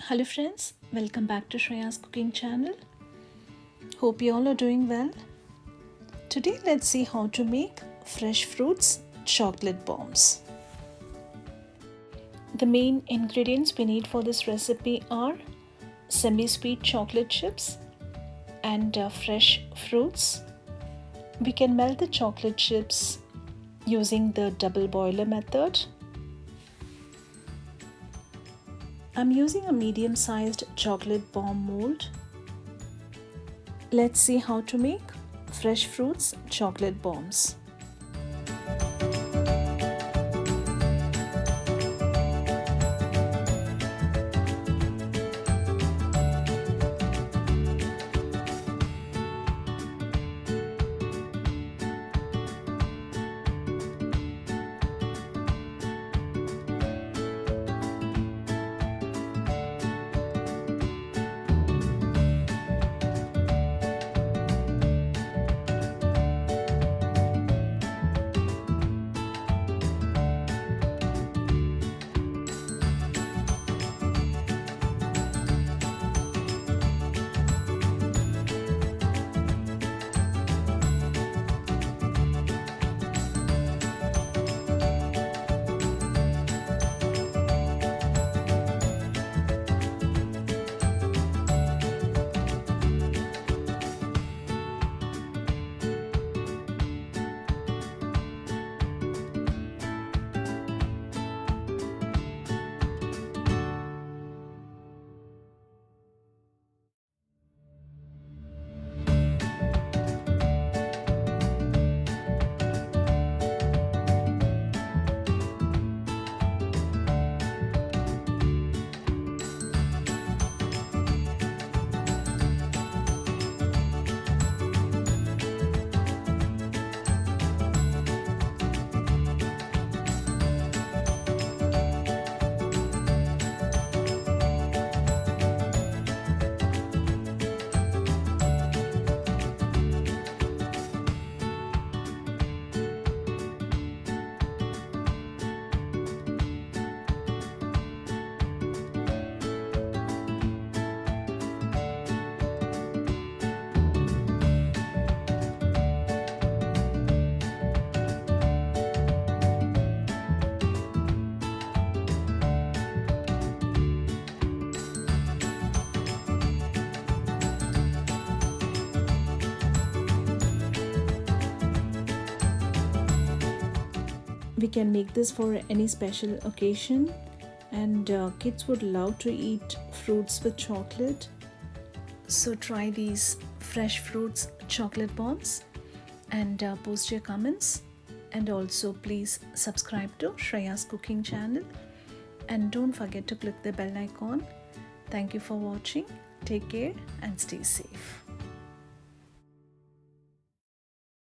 Hello friends, welcome back to Shreya's cooking channel. Hope you all are doing well. Today let's see how to make fresh fruits chocolate bombs. The main ingredients we need for this recipe are semi-sweet chocolate chips and fresh fruits. We can melt the chocolate chips using the double boiler method. I'm using a medium-sized chocolate bomb mold. Let's see how to make fresh fruits chocolate bombs. We can make this for any special occasion, and kids would love to eat fruits with chocolate. So try these fresh fruits chocolate bombs and post your comments, and also please subscribe to Shreya's cooking channel and don't forget to click the bell icon. Thank you for watching. Take care and stay safe.